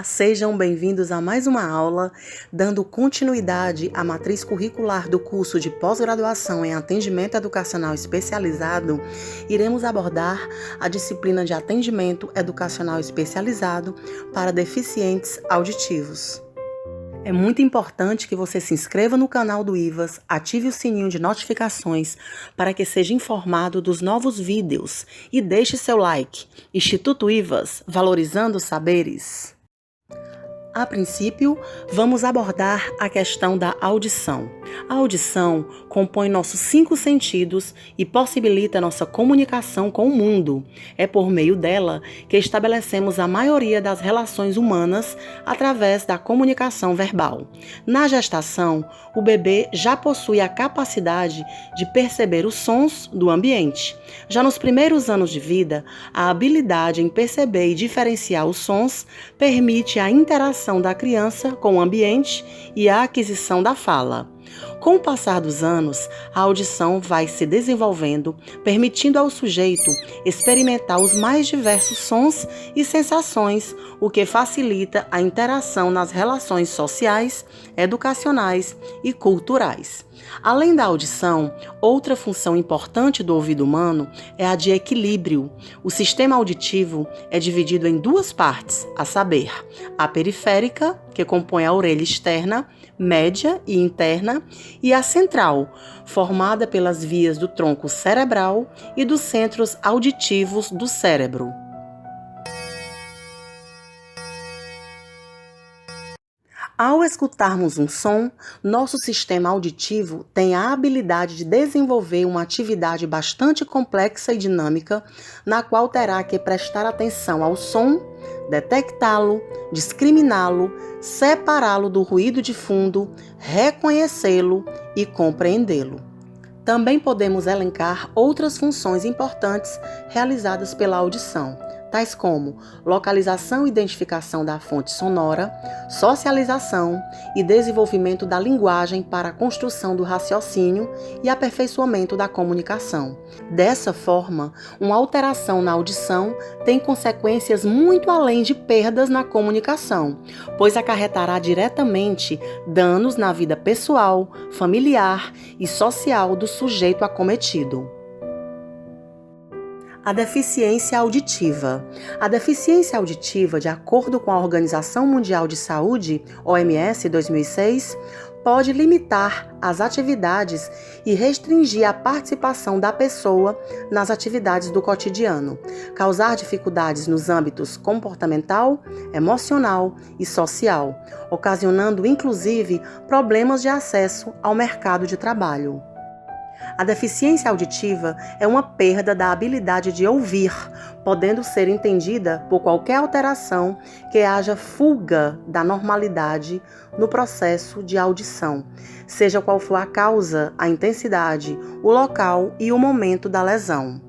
Olá, sejam bem-vindos a mais uma aula, dando continuidade à matriz curricular do curso de pós-graduação em atendimento educacional especializado. Iremos abordar a disciplina de atendimento educacional especializado para deficientes auditivos. É muito importante que você se inscreva no canal do IVAS, ative o sininho de notificações para que seja informado dos novos vídeos e deixe seu like. Instituto IVAS, valorizando os saberes. A princípio, vamos abordar a questão da audição. A audição compõe nossos 5 sentidos e possibilita nossa comunicação com o mundo. É por meio dela que estabelecemos a maioria das relações humanas através da comunicação verbal. Na gestação, o bebê já possui a capacidade de perceber os sons do ambiente. Já nos primeiros anos de vida, a habilidade em perceber e diferenciar os sons permite a interação da criança com o ambiente e a aquisição da fala. Com o passar dos anos, a audição vai se desenvolvendo, permitindo ao sujeito experimentar os mais diversos sons e sensações, o que facilita a interação nas relações sociais, educacionais e culturais. Além da audição, outra função importante do ouvido humano é a de equilíbrio. O sistema auditivo é dividido em 2 partes, a saber, a periférica, que compõe a orelha externa, média e interna, e a central, formada pelas vias do tronco cerebral e dos centros auditivos do cérebro. Ao escutarmos um som, nosso sistema auditivo tem a habilidade de desenvolver uma atividade bastante complexa e dinâmica, na qual terá que prestar atenção ao som, detectá-lo, discriminá-lo, separá-lo do ruído de fundo, reconhecê-lo e compreendê-lo. Também podemos elencar outras funções importantes realizadas pela audição, tais como localização e identificação da fonte sonora, socialização e desenvolvimento da linguagem para a construção do raciocínio e aperfeiçoamento da comunicação. Dessa forma, uma alteração na audição tem consequências muito além de perdas na comunicação, pois acarretará diretamente danos na vida pessoal, familiar e social do sujeito acometido. A deficiência auditiva. A deficiência auditiva, de acordo com a Organização Mundial de Saúde, OMS 2006, pode limitar as atividades e restringir a participação da pessoa nas atividades do cotidiano, causar dificuldades nos âmbitos comportamental, emocional e social, ocasionando inclusive problemas de acesso ao mercado de trabalho. A deficiência auditiva é uma perda da habilidade de ouvir, podendo ser entendida por qualquer alteração que haja fuga da normalidade no processo de audição, seja qual for a causa, a intensidade, o local e o momento da lesão.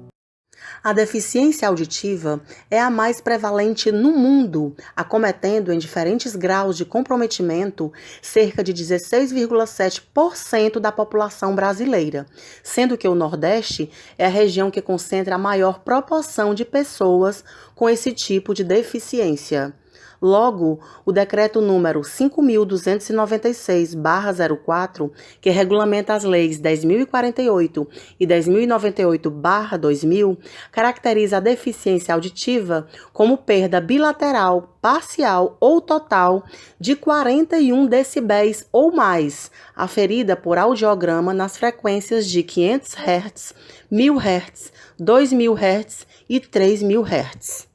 A deficiência auditiva é a mais prevalente no mundo, acometendo em diferentes graus de comprometimento cerca de 16,7% da população brasileira, sendo que o Nordeste é a região que concentra a maior proporção de pessoas com esse tipo de deficiência. Logo, o decreto número 5.296/04, que regulamenta as leis 10.048 e 10.098/2000, caracteriza a deficiência auditiva como perda bilateral, parcial ou total de 41 decibéis ou mais, aferida por audiograma nas frequências de 500 Hz, 1000 Hz, 2000 Hz e 3000 Hz.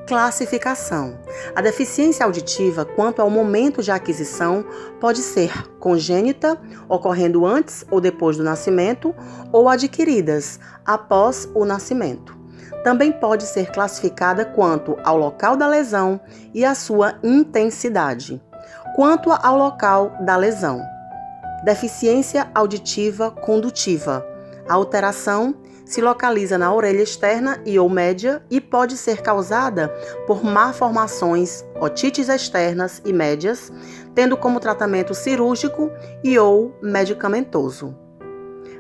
Classificação. A deficiência auditiva, quanto ao momento de aquisição, pode ser congênita, ocorrendo antes ou depois do nascimento, ou adquiridas após o nascimento. Também pode ser classificada quanto ao local da lesão e à sua intensidade. Quanto ao local da lesão. Deficiência auditiva condutiva. A alteração se localiza na orelha externa e ou média e pode ser causada por malformações, otites externas e médias, tendo como tratamento cirúrgico e ou medicamentoso.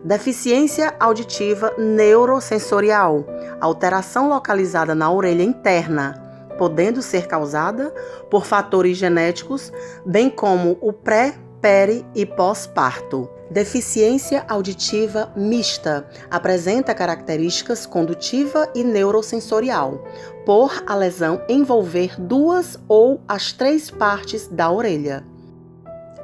Deficiência auditiva neurosensorial, alteração localizada na orelha interna, podendo ser causada por fatores genéticos, bem como o pré, peri e pós-parto. Deficiência auditiva mista apresenta características condutiva e neurosensorial, por a lesão envolver 2 ou as 3 partes da orelha.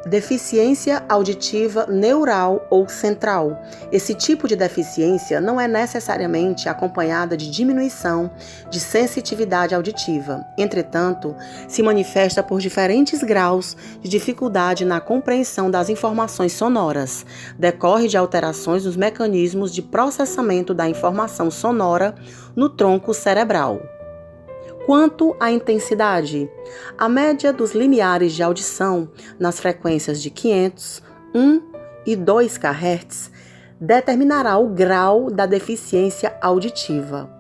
Deficiência auditiva neural ou central. Esse tipo de deficiência não é necessariamente acompanhada de diminuição de sensitividade auditiva. Entretanto, se manifesta por diferentes graus de dificuldade na compreensão das informações sonoras. Decorre de alterações nos mecanismos de processamento da informação sonora no tronco cerebral. Quanto à intensidade, a média dos limiares de audição nas frequências de 500, 1 e 2 kHz determinará o grau da deficiência auditiva.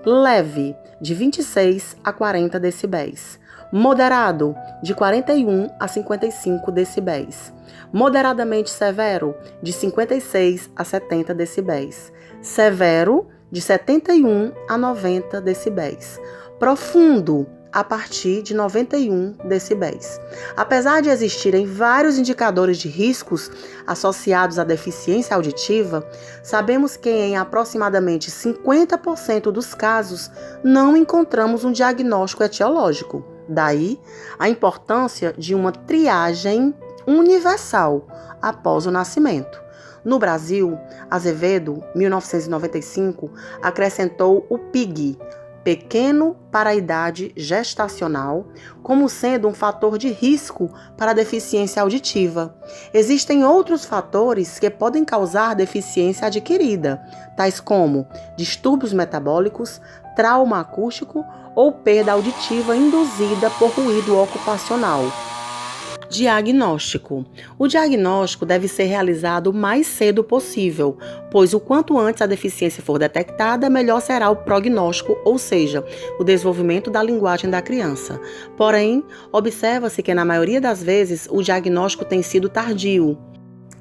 Leve, de 26 a 40 decibéis. Moderado, de 41 a 55 decibéis. Moderadamente severo, de 56 a 70 decibéis. Severo, de 71 a 90 decibéis. Profundo, a partir de 91 decibéis. Apesar de existirem vários indicadores de riscos associados à deficiência auditiva, sabemos que em aproximadamente 50% dos casos não encontramos um diagnóstico etiológico. Daí, a importância de uma triagem universal após o nascimento. No Brasil, Azevedo, 1995, acrescentou o PIG, pequeno para a idade gestacional, como sendo um fator de risco para a deficiência auditiva. Existem outros fatores que podem causar deficiência adquirida, tais como distúrbios metabólicos, trauma acústico ou perda auditiva induzida por ruído ocupacional. Diagnóstico. O diagnóstico deve ser realizado o mais cedo possível, pois o quanto antes a deficiência for detectada, melhor será o prognóstico, ou seja, o desenvolvimento da linguagem da criança. Porém, observa-se que na maioria das vezes o diagnóstico tem sido tardio.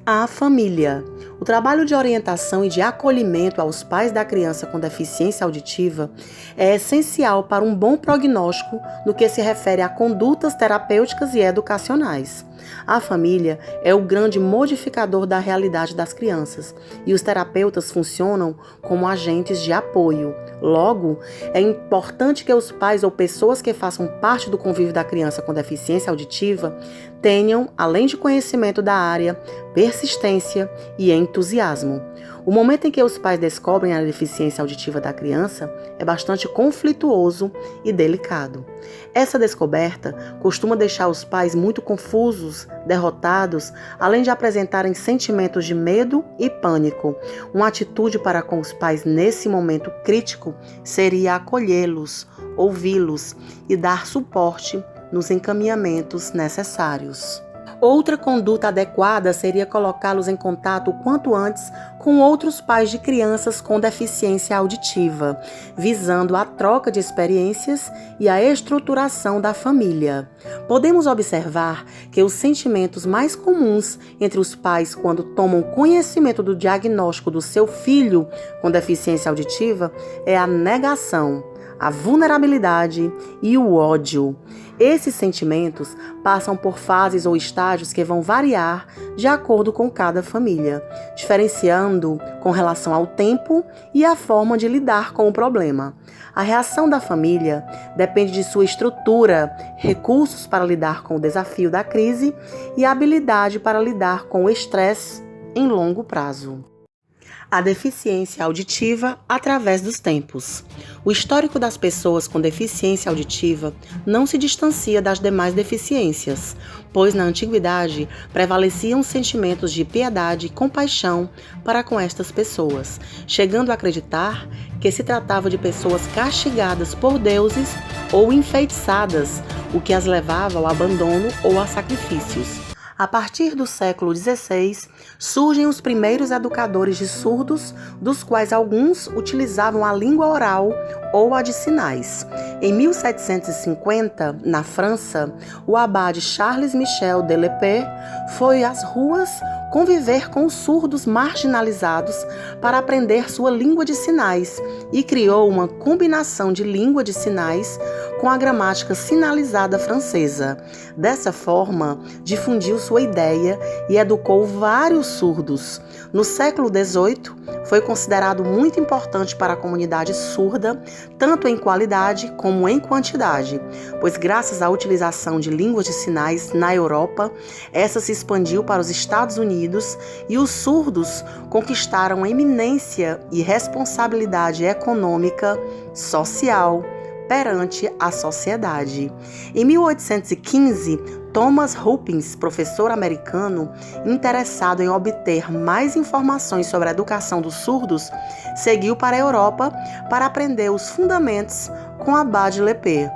A família. O trabalho de orientação e de acolhimento aos pais da criança com deficiência auditiva é essencial para um bom prognóstico no que se refere a condutas terapêuticas e educacionais. A família é o grande modificador da realidade das crianças e os terapeutas funcionam como agentes de apoio. Logo, é importante que os pais ou pessoas que façam parte do convívio da criança com deficiência auditiva tenham, além de conhecimento da área, persistência e entusiasmo. O momento em que os pais descobrem a deficiência auditiva da criança é bastante conflituoso e delicado. Essa descoberta costuma deixar os pais muito confusos, derrotados, além de apresentarem sentimentos de medo e pânico. Uma atitude para com os pais nesse momento crítico seria acolhê-los, ouvi-los e dar suporte nos encaminhamentos necessários. Outra conduta adequada seria colocá-los em contato o quanto antes com outros pais de crianças com deficiência auditiva, visando a troca de experiências e a estruturação da família. Podemos observar que os sentimentos mais comuns entre os pais quando tomam conhecimento do diagnóstico do seu filho com deficiência auditiva é a negação, a vulnerabilidade e o ódio. Esses sentimentos passam por fases ou estágios que vão variar de acordo com cada família, diferenciando com relação ao tempo e à forma de lidar com o problema. A reação da família depende de sua estrutura, recursos para lidar com o desafio da crise e habilidade para lidar com o estresse em longo prazo. A deficiência auditiva através dos tempos. O histórico das pessoas com deficiência auditiva não se distancia das demais deficiências, pois na antiguidade prevaleciam sentimentos de piedade e compaixão para com estas pessoas, chegando a acreditar que se tratava de pessoas castigadas por deuses ou enfeitiçadas, o que as levava ao abandono ou a sacrifícios. A partir do século XVI, surgem os primeiros educadores de surdos, dos quais alguns utilizavam a língua oral ou a de sinais. Em 1750, na França, o abade Charles Michel de Lepers foi às ruas conviver com os surdos marginalizados para aprender sua língua de sinais e criou uma combinação de língua de sinais com a gramática sinalizada francesa. Dessa forma, difundiu sua ideia e educou vários surdos. No século XVIII, foi considerado muito importante para a comunidade surda, tanto em qualidade como em quantidade, pois graças à utilização de línguas de sinais na Europa, essa se expandiu para os Estados Unidos e os surdos conquistaram eminência e responsabilidade econômica, social, perante a sociedade. Em 1815, Thomas Hopkins, professor americano interessado em obter mais informações sobre a educação dos surdos, seguiu para a Europa para aprender os fundamentos com Abad Lepê,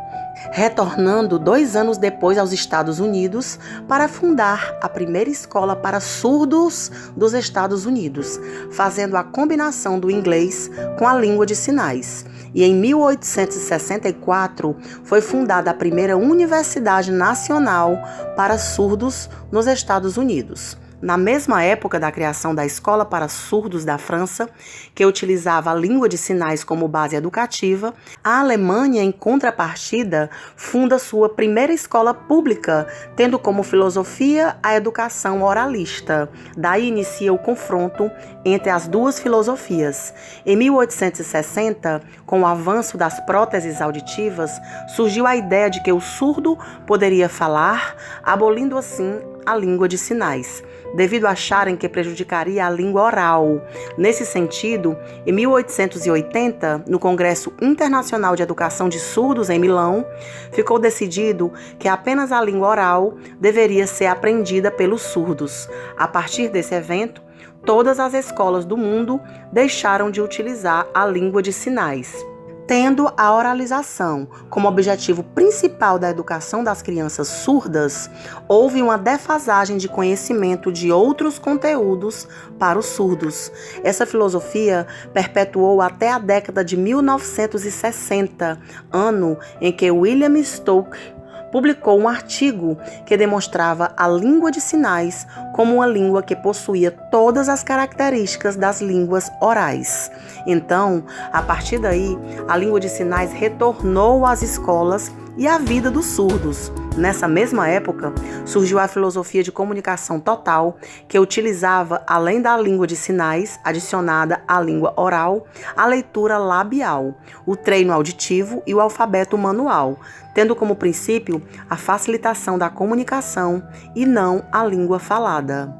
retornando 2 anos depois aos Estados Unidos para fundar a primeira escola para surdos dos Estados Unidos, fazendo a combinação do inglês com a língua de sinais. E em 1864 foi fundada a primeira Universidade Nacional para Surdos nos Estados Unidos. Na mesma época da criação da Escola para Surdos da França, que utilizava a língua de sinais como base educativa, a Alemanha, em contrapartida, funda sua primeira escola pública, tendo como filosofia a educação oralista. Daí inicia o confronto entre as duas filosofias. Em 1860, com o avanço das próteses auditivas, surgiu a ideia de que o surdo poderia falar, abolindo assim a língua de sinais, devido a acharem que prejudicaria a língua oral. Nesse sentido, em 1880, no Congresso Internacional de Educação de Surdos em Milão, ficou decidido que apenas a língua oral deveria ser aprendida pelos surdos. A partir desse evento, todas as escolas do mundo deixaram de utilizar a língua de sinais. Tendo a oralização como objetivo principal da educação das crianças surdas, houve uma defasagem de conhecimento de outros conteúdos para os surdos. Essa filosofia perpetuou até a década de 1960, ano em que William Stokes publicou um artigo que demonstrava a língua de sinais como uma língua que possuía todas as características das línguas orais. Então, a partir daí, a língua de sinais retornou às escolas e à vida dos surdos. Nessa mesma época, surgiu a filosofia de comunicação total, que utilizava, além da língua de sinais, adicionada à língua oral, a leitura labial, o treino auditivo e o alfabeto manual, tendo como princípio a facilitação da comunicação e não a língua falada.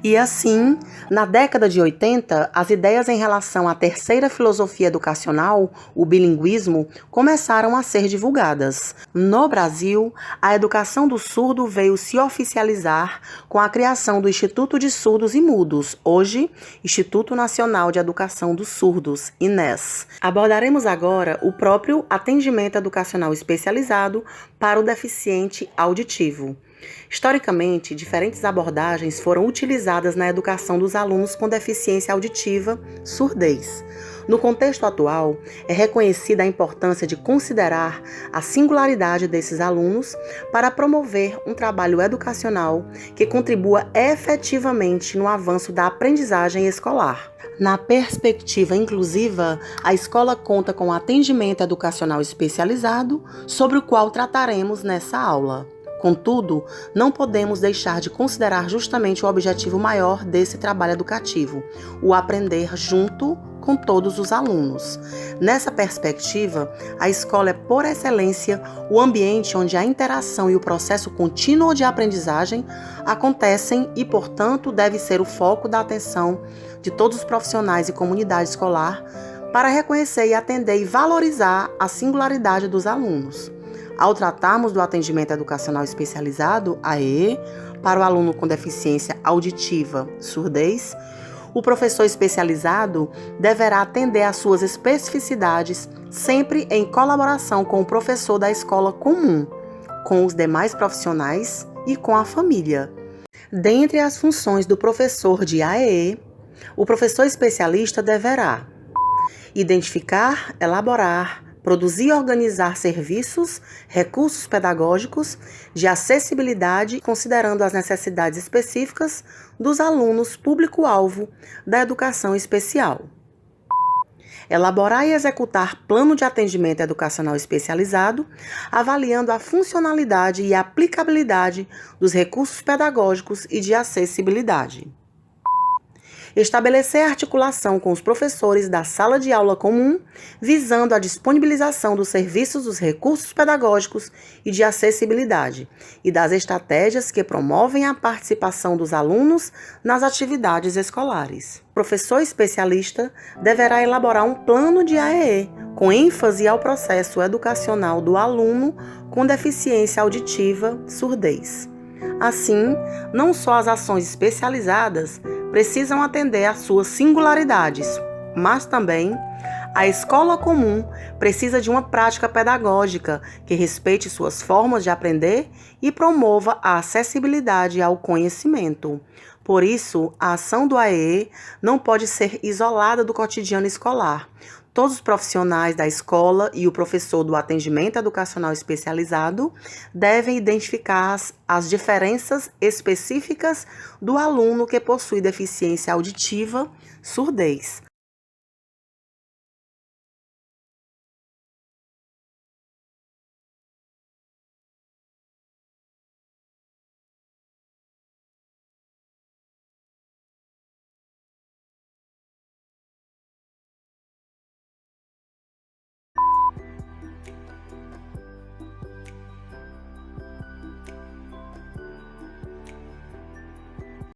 E assim, na década de 80, as ideias em relação à terceira filosofia educacional, o bilinguismo, começaram a ser divulgadas. No Brasil, a educação do surdo veio se oficializar com a criação do Instituto de Surdos e Mudos, hoje Instituto Nacional de Educação dos Surdos, INES. Abordaremos agora o próprio atendimento educacional especializado para o deficiente auditivo. Historicamente, diferentes abordagens foram utilizadas na educação dos alunos com deficiência auditiva, surdez. No contexto atual, é reconhecida a importância de considerar a singularidade desses alunos para promover um trabalho educacional que contribua efetivamente no avanço da aprendizagem escolar. Na perspectiva inclusiva, a escola conta com atendimento educacional especializado, sobre o qual trataremos nessa aula. Contudo, não podemos deixar de considerar justamente o objetivo maior desse trabalho educativo, o aprender junto com todos os alunos. Nessa perspectiva, a escola é, por excelência, o ambiente onde a interação e o processo contínuo de aprendizagem acontecem e, portanto, deve ser o foco da atenção de todos os profissionais e comunidade escolar para reconhecer e atender e valorizar a singularidade dos alunos. Ao tratarmos do atendimento educacional especializado, AE, para o aluno com deficiência auditiva, surdez, o professor especializado deverá atender às suas especificidades, sempre em colaboração com o professor da escola comum, com os demais profissionais e com a família. Dentre as funções do professor de AE, o professor especialista deverá identificar, elaborar, produzir e organizar serviços, recursos pedagógicos de acessibilidade, considerando as necessidades específicas dos alunos público-alvo da educação especial. Elaborar e executar plano de atendimento educacional especializado, avaliando a funcionalidade e aplicabilidade dos recursos pedagógicos e de acessibilidade. Estabelecer articulação com os professores da sala de aula comum, visando a disponibilização dos serviços dos recursos pedagógicos e de acessibilidade e das estratégias que promovem a participação dos alunos nas atividades escolares. O professor especialista deverá elaborar um plano de AEE, com ênfase ao processo educacional do aluno com deficiência auditiva, surdez. Assim, não só as ações especializadas precisam atender às suas singularidades, mas também a escola comum precisa de uma prática pedagógica que respeite suas formas de aprender e promova a acessibilidade ao conhecimento. Por isso, a ação do AEE não pode ser isolada do cotidiano escolar. Todos os profissionais da escola e o professor do atendimento educacional especializado devem identificar as diferenças específicas do aluno que possui deficiência auditiva, surdez,